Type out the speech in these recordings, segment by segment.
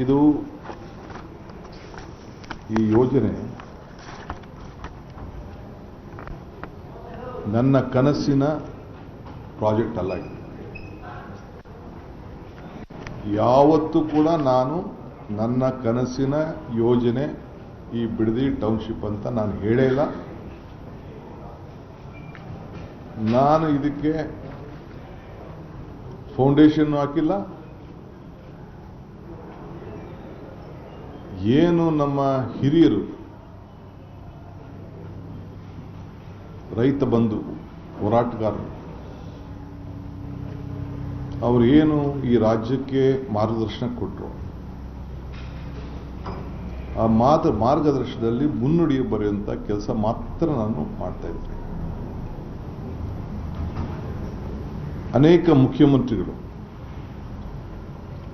ಇದು ಈ ಯೋಜನೆ ನನ್ನ ಕನಸಿನ ಪ್ರಾಜೆಕ್ಟ್ ಅಲ್ಲ. ಇದು ಯಾವತ್ತೂ ಕೂಡ ನಾನು ನನ್ನ ಕನಸಿನ ಯೋಜನೆ ಈ ಬಿಡದಿ ಟೌನ್ಶಿಪ್ ಅಂತ ನಾನು ಹೇಳೇ ಇಲ್ಲ. ನಾನು ಇದಕ್ಕೆ ಫೌಂಡೇಶನ್ ಹಾಕಿಲ್ಲ. ಏನು ನಮ್ಮ ಹಿರಿಯರು ರೈತ ಬಂಧು ಹೋರಾಟಗಾರರು ಅವರು ಏನು ಈ ರಾಜ್ಯಕ್ಕೆ ಮಾರ್ಗದರ್ಶನ ಕೊಟ್ಟರು, ಆ ಮಾರ್ಗದರ್ಶನದಲ್ಲಿ ಮುನ್ನುಡಿ ಬರೆಯುವಂಥ ಕೆಲಸ ಮಾತ್ರ ನಾನು ಮಾಡ್ತಾ ಇದ್ದೆ. ಅನೇಕ ಮುಖ್ಯಮಂತ್ರಿಗಳು,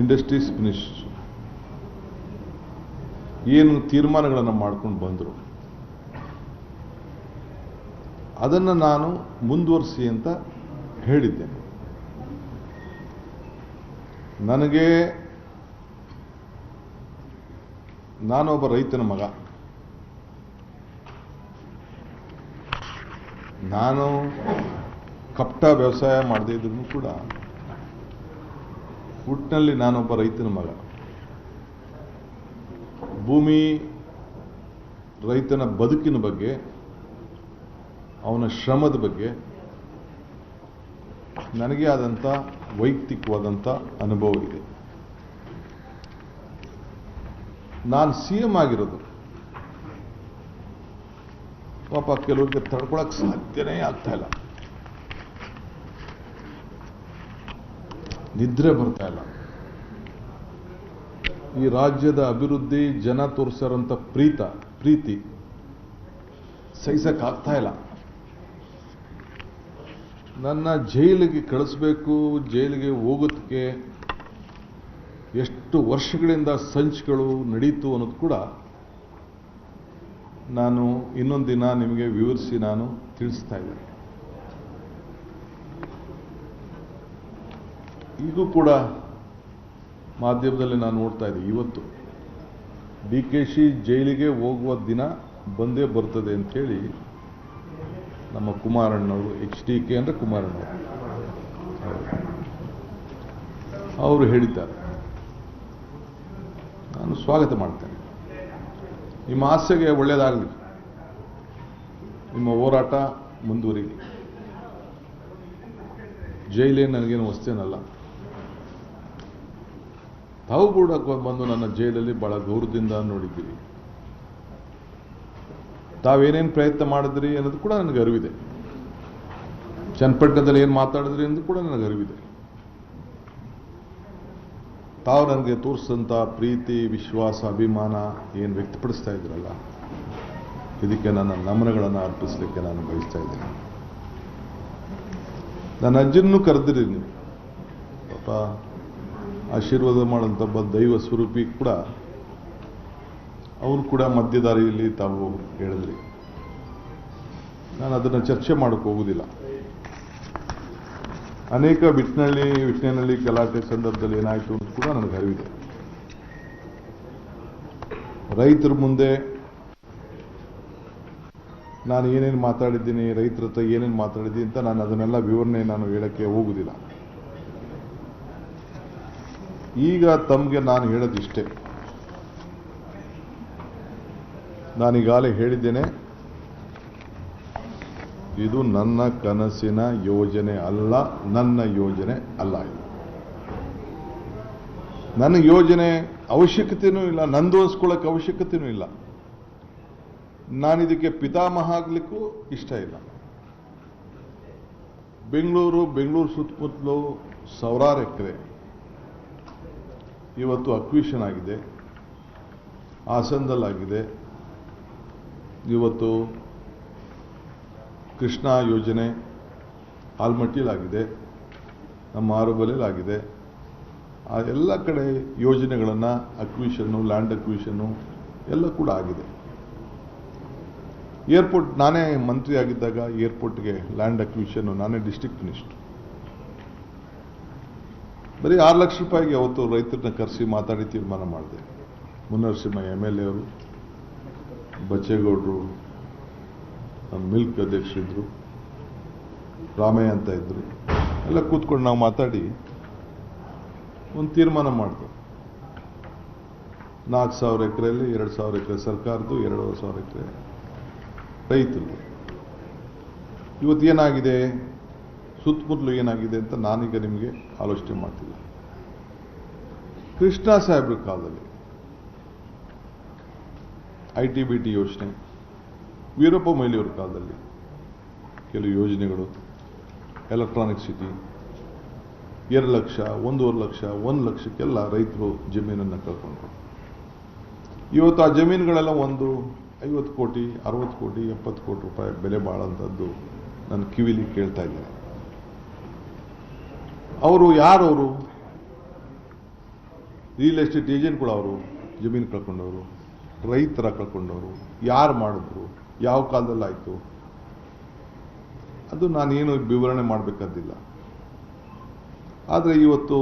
ಇಂಡಸ್ಟ್ರೀಸ್ ಮಿನಿಸ್ಟರ್ ಏನು ತೀರ್ಮಾನಗಳನ್ನು ಮಾಡ್ಕೊಂಡು ಬಂದರು ಅದನ್ನು ನಾನು ಮುಂದುವರಿಸಿ ಅಂತ ಹೇಳಿದ್ದೆ. ನಾನೊಬ್ಬ ರೈತನ ಮಗ. ನಾನು ಕಪಟ ವ್ಯವಸಾಯ ಮಾಡದೇ ಇದ್ರೂ ಕೂಡ ಹುಟ್ಟಿನಲ್ಲಿ ನಾನೊಬ್ಬ ರೈತನ ಮಗ. ಭೂಮಿ, ರೈತನ ಬದುಕಿನ ಬಗ್ಗೆ, ಅವನ ಶ್ರಮದ ಬಗ್ಗೆ ನನಗೆ ಆದಂಥ ವೈಯಕ್ತಿಕವಾದಂಥ ಅನುಭವ ಇದೆ. ನಾನು CM ಆಗಿರೋದು ಪಾಪ ಕೆಲವರಿಗೆ ತಡ್ಕೊಳಕ್ಕೆ ಸಾಧ್ಯನೇ ಆಗ್ತಾ ಇಲ್ಲ, ನಿದ್ರೆ ಬರ್ತಾ ಇಲ್ಲ. ಈ ರಾಜ್ಯದ ಅಭಿವೃದ್ಧಿ, ಜನ ತೋರಿಸಿರೋಂಥ ಪ್ರೀತಿ ಸಹಿಸಕ್ಕಾಗ್ತಾ ಇಲ್ಲ. ನನ್ನ ಜೈಲಿಗೆ ಕಳಿಸ್ಬೇಕು, ಜೈಲಿಗೆ ಹೋಗೋದಕ್ಕೆ ಎಷ್ಟು ವರ್ಷಗಳಿಂದ ಸಂಚುಗಳು ನಡೀತು ಅನ್ನೋದು ಕೂಡ ನಾನು ಇನ್ನೊಂದು ದಿನ ನಿಮಗೆ ವಿವರಿಸಿ ನಾನು ತಿಳಿಸ್ತಾ ಇದ್ದೇನೆ. ಈಗೂ ಕೂಡ ಮಾಧ್ಯಮದಲ್ಲಿ ನಾನು ನೋಡ್ತಾ ಇದ್ದೆ, ಇವತ್ತು DKC ಜೈಲಿಗೆ ಹೋಗುವ ದಿನ ಬಂದೇ ಬರ್ತದೆ ಅಂಥೇಳಿ ನಮ್ಮ ಕುಮಾರಣ್ಣವರು, HDK ಅಂದರೆ ಕುಮಾರಣ್ಣವರು ಅವರು ಹೇಳಿದ್ದಾರೆ. ನಾನು ಸ್ವಾಗತ ಮಾಡ್ತೇನೆ. ನಿಮ್ಮ ಆಸೆಗೆ ಒಳ್ಳೆಯದಾಗಲಿ, ನಿಮ್ಮ ಹೋರಾಟ ಮುಂದುವರಿಲಿ. ಜೈಲೇ ನನಗೇನು ವಸ್ತೇನಲ್ಲ. ತಾವು ಕೂಡ ಬಂದು ನನ್ನ ಜೈಲಲ್ಲಿ ಬಹಳ ಗೌರವದಿಂದ ನೋಡಿದ್ದೀರಿ. ತಾವೇನೇನು ಪ್ರಯತ್ನ ಮಾಡಿದ್ರಿ ಅನ್ನೋದು ಕೂಡ ನನಗೆ ಅರಿವಿದೆ. ಚನ್ನಪಟ್ಟಣದಲ್ಲಿ ಏನು ಮಾತಾಡಿದ್ರಿ ಅನ್ನೋದು ಕೂಡ ನನಗೆ ಅರಿವಿದೆ. ತಾವು ನನಗೆ ತೋರಿಸಿದಂಥ ಪ್ರೀತಿ, ವಿಶ್ವಾಸ, ಅಭಿಮಾನ ಏನು ವ್ಯಕ್ತಪಡಿಸ್ತಾ ಇದ್ರಲ್ಲ, ಇದಕ್ಕೆ ನನ್ನ ನಮನಗಳನ್ನು ಅರ್ಪಿಸಲಿಕ್ಕೆ ನಾನು ಬಯಸ್ತಾ ಇದ್ದೀನಿ. ನನ್ನ ಅಜ್ಜನೂ ಕರೆದಿರಿ ನೀವು, ಪಾಪ ಆಶೀರ್ವಾದ ಮಾಡೋಂಥ ಒಬ್ಬ ದೈವ ಸ್ವರೂಪಿ ಕೂಡ, ಅವನು ಕೂಡ ಮಧ್ಯದಾರಿಯಲ್ಲಿ ತಾವು ಹೇಳಿದ್ರಿ. ನಾನು ಅದನ್ನು ಚರ್ಚೆ ಮಾಡೋಕ್ಕೆ ಹೋಗುವುದಿಲ್ಲ. ಅನೇಕ ವಿಟ್ನೆನಲ್ಲಿ ಗಲಾಟೆ ಸಂದರ್ಭದಲ್ಲಿ ಏನಾಯಿತು ಅಂತ ಕೂಡ ನನಗೆ ಅರಿವಿದೆ. ರೈತರ ಮುಂದೆ ನಾನು ಏನೇನು ಮಾತಾಡಿದ್ದೀನಿ, ರೈತರ ಹತ್ರ ಏನೇನು ಮಾತಾಡಿದ್ದೀನಿ ಅಂತ ನಾನು ಅದನ್ನೆಲ್ಲ ವಿವರಣೆ ನಾನು ಹೇಳಕ್ಕೆ ಹೋಗುವುದಿಲ್ಲ. ಈಗ ತಮಗೆ ನಾನು ಹೇಳೋದಿಷ್ಟೇ. ನಾನೀಗಾಗಲೇ ಹೇಳಿದ್ದೇನೆ, ಇದು ನನ್ನ ಕನಸಿನ ಯೋಜನೆ ಅಲ್ಲ, ನನ್ನ ಯೋಜನೆ ಅಲ್ಲ. ಇದು ನನ್ನ ಯೋಜನೆ ಅವಶ್ಯಕತೆಯೂ ಇಲ್ಲ, ನಂದು ಅನ್ಸ್ಕೊಳ್ಳೋಕೆ ಅವಶ್ಯಕತೆಯೂ ಇಲ್ಲ. ನಾನಿದಕ್ಕೆ ಪಿತಾಮಹ ಆಗಲಿಕ್ಕೂ ಇಷ್ಟ ಇಲ್ಲ. ಬೆಂಗಳೂರು ಸುತ್ತಮುತ್ತಲು ಸಾವಿರಾರು ಎಕರೆ ಇವತ್ತು ಅಕ್ವಿಷನ್ ಆಗಿದೆ. ಹಾಸನದಲ್ಲಾಗಿದೆ, ಇವತ್ತು ಕೃಷ್ಣಾ ಯೋಜನೆ ಆಲ್ಮಟ್ಟಿಲಾಗಿದೆ, ನಮ್ಮ ಆರೋಬಲೆಯಲ್ಲಾಗಿದೆ. ಆ ಎಲ್ಲ ಕಡೆ ಯೋಜನೆಗಳನ್ನು ಅಕ್ವಿಷನ್ನು, ಲ್ಯಾಂಡ್ ಅಕ್ವಿಷನ್ನು ಎಲ್ಲ ಕೂಡ ಆಗಿದೆ. ಏರ್ಪೋರ್ಟ್ ನಾನೇ ಮಂತ್ರಿ ಆಗಿದ್ದಾಗ ಏರ್ಪೋರ್ಟ್ಗೆ ಲ್ಯಾಂಡ್ ಅಕ್ವಿಷನ್ನು ನಾನೇ ಡಿಸ್ಟ್ರಿಕ್ಟ್ ಮಿನಿಸ್ಟರ್. ಬರೀ 6 ಲಕ್ಷ ರೂಪಾಯಿಗೆ ಅವತ್ತು ರೈತರನ್ನ ಕರೆಸಿ ಮಾತಾಡಿ ತೀರ್ಮಾನ ಮಾಡಿದೆ. ಮುನ್ನರಸಿಂಹ MLA ಅವರು, ಬಚ್ಚೇಗೌಡರು, ಮಿಲ್ಕ್ ಅಧ್ಯಕ್ಷರಿದ್ದರು, ರಾಮಯ್ಯ ಅಂತ ಇದ್ದರು, ಎಲ್ಲ ಕೂತ್ಕೊಂಡು ನಾವು ಮಾತಾಡಿ ಒಂದು ತೀರ್ಮಾನ ಮಾಡಿದೆ. 4,000 ಎಕರೆಯಲ್ಲಿ 2,000 ಎಕರೆ ಸರ್ಕಾರದ್ದು, 2,500 ಎಕರೆ ರೈತರು. ಇವತ್ತು ಏನಾಗಿದೆ, ಸುತ್ತಮುತ್ತಲು ಏನಾಗಿದೆ ಅಂತ ನಾನೀಗ ನಿಮಗೆ ಆಲೋಚನೆ ಮಾಡ್ತಿಲ್ಲ. ಕೃಷ್ಣ ಸಾಹೇಬ್ರ ಕಾಲದಲ್ಲಿ ITBT ಯೋಜನೆ, ವೀರಪ್ಪ ಮೊಯ್ಲಿಯವ್ರ ಕಾಲದಲ್ಲಿ ಕೆಲವು ಯೋಜನೆಗಳು, ಎಲೆಕ್ಟ್ರಾನಿಕ್ ಸಿಟಿ, 2 ಲಕ್ಷ, 1.5 ಲಕ್ಷ, 1 ಲಕ್ಷಕ್ಕೆಲ್ಲ ರೈತರು ಜಮೀನನ್ನು ಕಳ್ಕೊಂಡ್ರು. ಇವತ್ತು ಆ ಜಮೀನುಗಳೆಲ್ಲ ಒಂದು 50 ಕೋಟಿ, 60 ಕೋಟಿ, 70 ಕೋಟಿ ರೂಪಾಯಿ ಬೆಲೆ ಬಾಳಂಥದ್ದು ನನ್ನ ಕಿವಿಲಿ ಕೇಳ್ತಾ ಇದ್ದೇನೆ. ಅವರು ಯಾರವರು? ರಿಯಲ್ ಎಸ್ಟೇಟ್ ಏಜೆಂಟ್ಗಳು. ಅವರು ಜಮೀನು ಕಳ್ಕೊಂಡವರು, ರೈತರ ಕಳ್ಕೊಂಡವರು. ಯಾರು ಮಾಡಿದ್ರು, ಯಾವ ಕಾಲದಲ್ಲಿ ಆಯಿತು, ಅದು ನಾನೇನು ವಿವರಣೆ ಮಾಡಬೇಕಾದಿಲ್ಲ. ಆದರೆ ಇವತ್ತು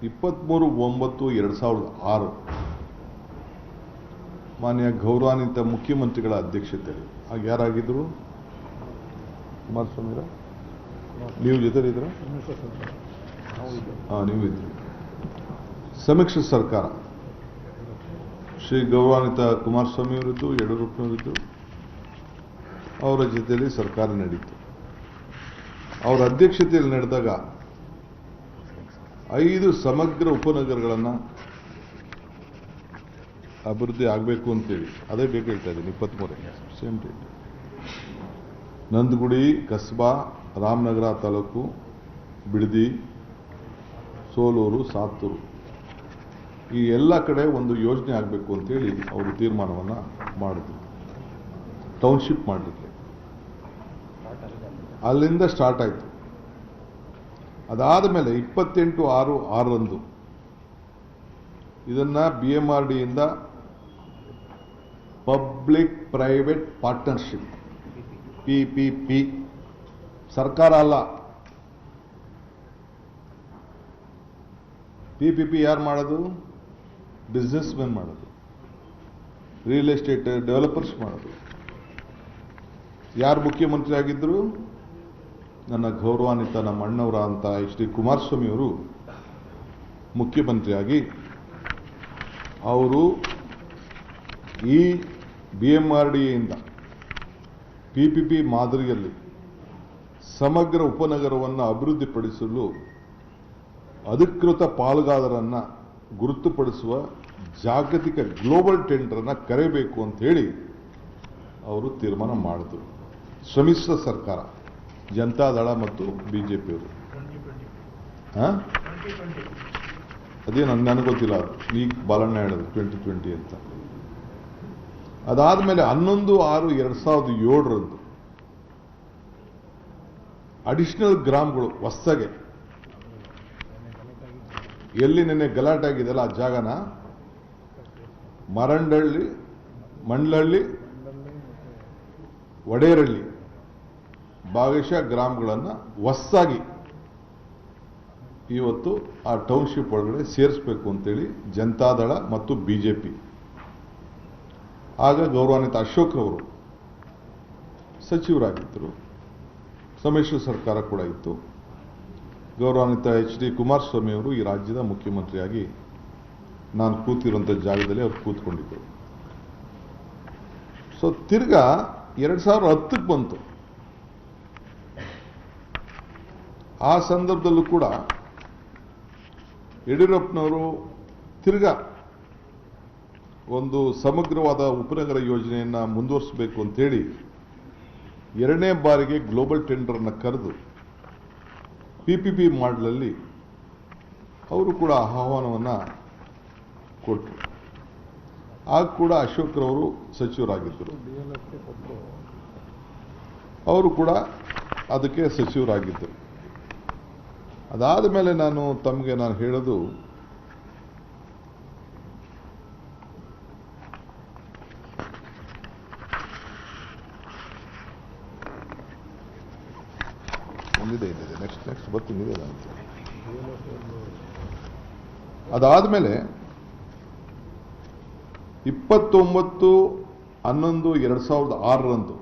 23/9/2006 ಮಾನ್ಯ ಗೌರವಾನ್ವಿತ ಮುಖ್ಯಮಂತ್ರಿಗಳ ಅಧ್ಯಕ್ಷತೆಯಲ್ಲಿ, ಆಗ ಯಾರಾಗಿದ್ದರು? ಕುಮಾರಸ್ವಾಮಿ ನೀವು ಜೊತೆಲಿದ್ರ? ನೀವು ಇದ್ರಿ. ಸಮ್ಮಿಶ್ರ ಸರ್ಕಾರ, ಶ್ರೀ ಗೌರವಾನ್ವಿತ ಕುಮಾರಸ್ವಾಮಿ ಅವರಿದ್ದು, ಯಡಿಯೂರಪ್ಪನವರಿದ್ದು, ಅವರ ಜೊತೆಯಲ್ಲಿ ಸರ್ಕಾರ ನಡೀತು. ಅವರ ಅಧ್ಯಕ್ಷತೆಯಲ್ಲಿ ನಡೆದಾಗ 5 ಸಮಗ್ರ ಉಪನಗರಗಳನ್ನು ಅಭಿವೃದ್ಧಿ ಆಗಬೇಕು ಅಂತೇಳಿ, ಅದೇ ಬೇಕು ಹೇಳ್ತಾ ಇದ್ದೀನಿ. 23 ಸೇಮ್ ಡೇಟ್. ನಂದಗುಡಿ, ಕಸ್ಬಾ, ರಾಮನಗರ ತಾಲೂಕು, ಬಿಡದಿ, ಸೋಲೂರು, ಸಾತ್ತೂರು, ಈ ಎಲ್ಲ ಕಡೆ ಒಂದು ಯೋಜನೆ ಆಗಬೇಕು ಅಂತೇಳಿ ಅವರು ತೀರ್ಮಾನವನ್ನು ಮಾಡಿದ್ರು. ಟೌನ್ಶಿಪ್ ಮಾಡಲಿಕ್ಕೆ ಅಲ್ಲಿಂದ ಸ್ಟಾರ್ಟ್ ಆಯಿತು. ಅದಾದ ಮೇಲೆ 28/6/6 ಇದನ್ನು BMRDಯಿಂದ ಪಬ್ಲಿಕ್ ಪ್ರೈವೇಟ್ ಪಾರ್ಟ್ನರ್ಶಿಪ್, PPP, ಸರ್ಕಾರ ಅಲ್ಲ. PPP ಯಾರು ಮಾಡೋದು? ಬಿಸ್ನೆಸ್ ಮೆನ್ ಮಾಡೋದು, ರಿಯಲ್ ಎಸ್ಟೇಟ್ ಡೆವಲಪರ್ಸ್ ಮಾಡೋದು. ಯಾರು ಮುಖ್ಯಮಂತ್ರಿ ಆಗಿದ್ದರು? ನನ್ನ ಗೌರವಾನ್ವಿತ ನಮ್ಮ ಅಣ್ಣವರ ಅಂತ HD ಕುಮಾರಸ್ವಾಮಿ ಅವರು ಮುಖ್ಯಮಂತ್ರಿಯಾಗಿ ಅವರು ಈ BMRDಯಿಂದ PPP ಮಾದರಿಯಲ್ಲಿ ಸಮಗ್ರ ಉಪನಗರವನ್ನು ಅಭಿವೃದ್ಧಿಪಡಿಸಲು ಅಧಿಕೃತ ಪಾಲುದಾರರನ್ನು ಗುರುತುಪಡಿಸುವ ಜಾಗತಿಕ ಗ್ಲೋಬಲ್ ಟೆಂಡರನ್ನು ಕರೆಯಬೇಕು ಅಂತ ಹೇಳಿ ಅವರು ತೀರ್ಮಾನ ಮಾಡಿದ್ರು. ಸಮ್ಮಿಶ್ರ ಸರ್ಕಾರ, ಜನತಾದಳ ಮತ್ತು BJPಯವರು. ಅದೇನು ನನಗೆ ಗೊತ್ತಿಲ್ಲ, ಅದು ಈಗ ಬಾಲಣ್ಣ ಹೇಳೋದು 2020 ಅಂತ. ಅದಾದಮೇಲೆ 11/6/2007 ಅಡಿಷನಲ್ ಗ್ರಾಮಗಳು ಹೊಸಗೆ, ಎಲ್ಲಿ ನೆನ್ನೆ ಗಲಾಟೆ ಆಗಿದೆಯಲ್ಲ ಆ ಜಾಗನ, ಮರಂಡಳ್ಳಿ, ಮಂಡ್ಲಹಳ್ಳಿ, ವಡೇರಳ್ಳಿ ಭಾಗಶಃ ಗ್ರಾಮಗಳನ್ನು ಹೊಸದಾಗಿ ಇವತ್ತು ಆ ಟೌನ್ಶಿಪ್ ಒಳಗಡೆ ಸೇರಿಸಬೇಕು ಅಂತೇಳಿ ಜನತಾದಳ ಮತ್ತು BJP. ಆಗ ಗೌರವಾನ್ವಿತ ಅಶೋಕ್ರವರು ಸಚಿವರಾಗಿದ್ದರು, ಸಮ್ಮಿಶ್ರ ಸರ್ಕಾರ ಕೂಡ ಇತ್ತು. ಗೌರವಾನ್ವಿತ HD ಕುಮಾರಸ್ವಾಮಿ ಅವರು ಈ ರಾಜ್ಯದ ಮುಖ್ಯಮಂತ್ರಿಯಾಗಿ ನಾನು ಕೂತಿರುವಂಥ ಜಾಗದಲ್ಲಿ ಅವ್ರು ಕೂತ್ಕೊಂಡಿದ್ದರು. ಸೊ ತಿರ್ಗಾ 2010ಕ್ಕೆ ಬಂತು. ಆ ಸಂದರ್ಭದಲ್ಲೂ ಕೂಡ ಯಡಿಯೂರಪ್ಪನವರು ತಿರ್ಗಾ ಒಂದು ಸಮಗ್ರವಾದ ಉಪನಗರ ಯೋಜನೆಯನ್ನು ಮುಂದುವರಿಸಬೇಕು ಅಂತೇಳಿ 2ನೇ ಬಾರಿಗೆ ಗ್ಲೋಬಲ್ ಟೆಂಡರ್ನ ಕರೆದು PPP ಮಾಡಲಲ್ಲಿ ಅವರು ಕೂಡ ಆಹ್ವಾನವನ್ನು ಕೊಟ್ಟರು. ಆಗ ಕೂಡ ಅಶೋಕ್ರವರು ಸಚಿವರಾಗಿದ್ದರು, ಅವರು ಕೂಡ ಅದಕ್ಕೆ ಸಚಿವರಾಗಿದ್ದರು. ಅದಾದ ಮೇಲೆ ನಾನು ಹೇಳೋದು, ಒಂದಿದೆ ನೆಕ್ಸ್ಟ್ ಬರ್ತೀನಿ ಅಂತ ಅದಾದಮೇಲೆ 29/11/2006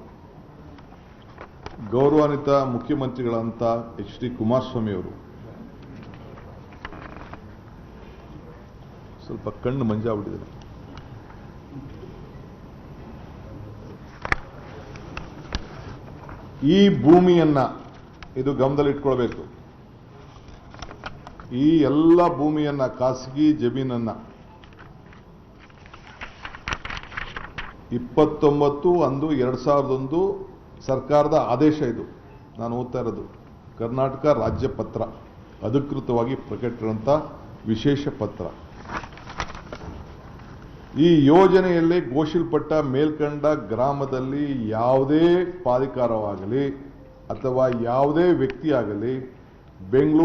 ಗೌರವಾನ್ವಿತ ಮುಖ್ಯಮಂತ್ರಿಗಳಂತ HD ಕುಮಾರಸ್ವಾಮಿ ಅವರು ಸ್ವಲ್ಪ ಕಣ್ಣು ಮಂಜಾಗ್ಬಿಟ್ಟಿದ್ದಾರೆ. ಈ ಭೂಮಿಯನ್ನ ಇದು ಗಮನದಲ್ಲಿಟ್ಕೊಳ್ಬೇಕು. ಈ ಎಲ್ಲ ಭೂಮಿಯನ್ನ ಖಾಸಗಿ ಜಮೀನನ್ನ 29/11/2001 ಸರ್ಕಾರದ ಆದೇಶ ಇದು. ನಾನು ಓದ್ತಾ ಇರೋದು ಕರ್ನಾಟಕ ರಾಜ್ಯ ಪತ್ರ, ಅಧಿಕೃತವಾಗಿ ಪ್ರಕಟಿಸಿದಂಥ ವಿಶೇಷ ಪತ್ರ. ಈ ಯೋಜನೆಯಲ್ಲಿ ಘೋಷಿಸಲ್ಪಟ್ಟ ಮೇಲ್ಕಂಡ ಗ್ರಾಮದಲ್ಲಿ ಯಾವುದೇ ಪ್ರಾಧಿಕಾರವಾಗಲಿ ಅಥವಾ ಯಾವುದೇ ವ್ಯಕ್ತಿಯಾಗಲಿ ಬೆಂಗಳೂರು